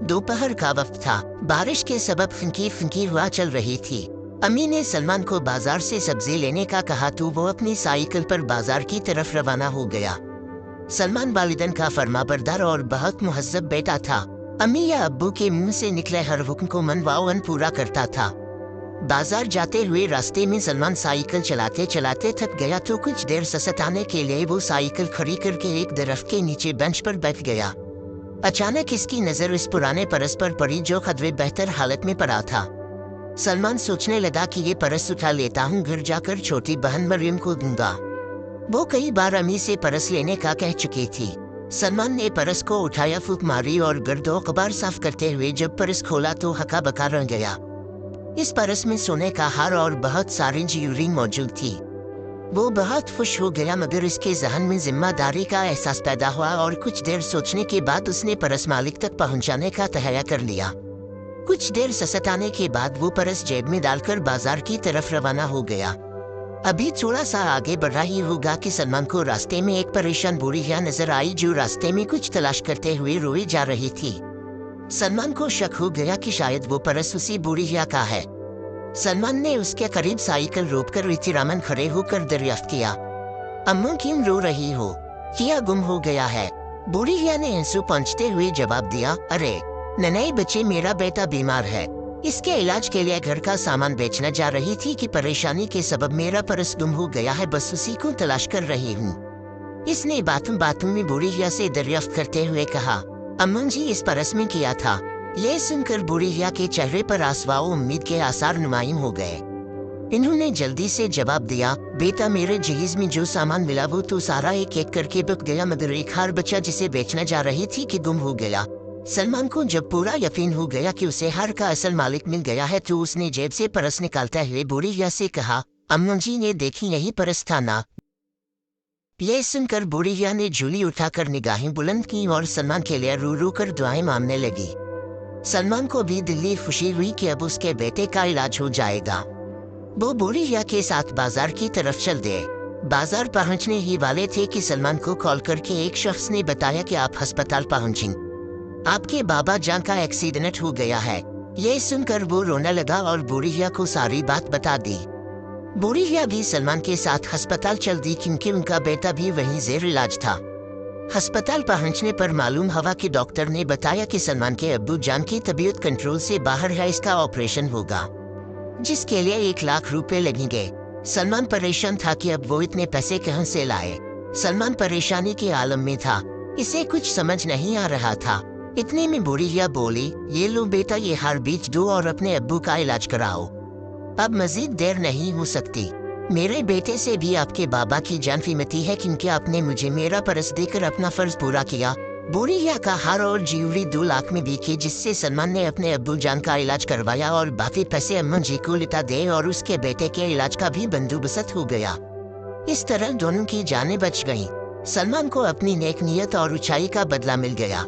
दोपहर का वक्त था। बारिश के सबब फुनकी फुनकी हवा चल रही थी। अम्मी ने सलमान को बाजार से सब्जी लेने का कहा तो वो अपनी साइकिल पर बाजार की तरफ रवाना हो गया। सलमान वालिदैन का फरमाबरदार और बहुत मुहज्जब बेटा था। अम्मी या अब्बू के मुंह से निकले हर हुक्म को मनवावन पूरा करता था। बाजार जाते हुए रास्ते में सलमान साइकिल चलाते चलाते थक गया तो कुछ देर ससताने के लिए वो साइकिल खड़ी करके एक दरख्त के नीचे बेंच पर बैठ गया। अचानक इसकी नजर इस पुराने परस पर पड़ी जो खदवे बेहतर हालत में पड़ा था। सलमान सोचने लगा कि ये परस उठा लेता हूँ, घर जाकर छोटी बहन मरियम को दूंगा। वो कई बार अम्मी से परस लेने का कह चुकी थी। सलमान ने परस को उठाया, फूंक मारी और गर्दो कबार साफ करते हुए जब परस खोला तो हका बका रह गया। इस परस में सोने का हार और बहुत सारी ज्वेलरी मौजूद थी। वो बहुत खुश हो गया, मगर इसके जहन में जिम्मेदारी का एहसास पैदा हुआ और कुछ देर सोचने के बाद उसने परस मालिक तक पहुंचाने का तहैया कर लिया। कुछ देर ससताने के बाद वो परस जेब में डालकर बाजार की तरफ रवाना हो गया। अभी थोड़ा सा आगे बढ़ा ही होगा कि सलमान को रास्ते में एक परेशान बुढ़िया नजर आई जो रास्ते में कुछ तलाश करते हुए रोई जा रही थी। सलमान को शक हो गया कि शायद वो परस उसी बुढ़िया का है। सलमान ने उसके करीब साइकिल रोककर इत्तरामन खड़े होकर दरियाफ्त किया, अम्मू क्यों रो रही हो, क्या गुम हो गया है? बुढ़िया ने आंसू पोंछते हुए जवाब दिया, अरे नन्हे बच्चे, मेरा बेटा बीमार है, इसके इलाज के लिए घर का सामान बेचने जा रही थी कि परेशानी के सबब मेरा पर्स गुम हो गया है, बस उसी को तलाश कर रही हूँ। इसने बातों बातों में बुढ़िया से दरियाफ्त करते हुए कहा, अम्मू जी इस परस में किया था। ये सुनकर बुढ़िया के चेहरे पर आसवा उम्मीद के आसार नुमाइम हो गए। इन्होंने जल्दी से जवाब दिया, बेटा मेरे जहेज में जो सामान मिला वो तो सारा एक एक करके बिक गया, मगर एक हार बचा जिसे बेचने जा रही थी कि गुम हो गया। सलमान को जब पूरा यकीन हो गया कि उसे हार का असल मालिक मिल गया है तो उसने जेब से परस निकालते हुए बुढ़िया से कहा, अम्मू जी ने देखी यही परस था ना? ये सुनकर बुढ़िया ने झोली उठाकर निगाहें बुलंद की और सलमान के लिए रो रो कर दुआएं मांगने लगी। सलमान को भी दिली खुशी हुई कि अब उसके बेटे का इलाज हो जाएगा। वो बुढ़िया के साथ बाजार की तरफ चल दिए। बाजार पहुंचने ही वाले थे कि सलमान को कॉल करके एक शख्स ने बताया कि आप अस्पताल पहुंचें, आपके बाबा जान का एक्सीडेंट हो गया है। ये सुनकर वो रोने लगा और बुढ़िया को सारी बात बता दी। बुढ़िया भी सलमान के साथ अस्पताल चल दी क्योंकि उनका बेटा भी वहीं जेर इलाज था। अस्पताल पहुंचने पर मालूम हुआ कि डॉक्टर ने बताया कि सलमान के अब्बू जान की तबीयत कंट्रोल से बाहर है, इसका ऑपरेशन होगा जिसके लिए 1 लाख रुपए लगेंगे। सलमान परेशान था कि अब वो इतने पैसे कहां से लाए। सलमान परेशानी के आलम में था, इसे कुछ समझ नहीं आ रहा था। इतने में बुढ़िया बोली, ये लो बेटा, ये हार बेच दो और अपने अब्बू का इलाज कराओ। अब मजीद देर नहीं हो सकती। मेरे बेटे से भी आपके बाबा की जान कीमती है क्योंकि आपने मुझे मेरा परस देकर अपना फर्ज पूरा किया। बुढ़िया का हार और ज्वेलरी 2 लाख में बिकी, जिससे सलमान ने अपने अब्बू जान का इलाज करवाया और बाकी पैसे अम्मा जी को लिटा दे और उसके बेटे के इलाज का भी बंदोबस्त हो गया। इस तरह दोनों की जानें बच गईं। सलमान को अपनी नेक नियत और ऊंचाई का बदला मिल गया।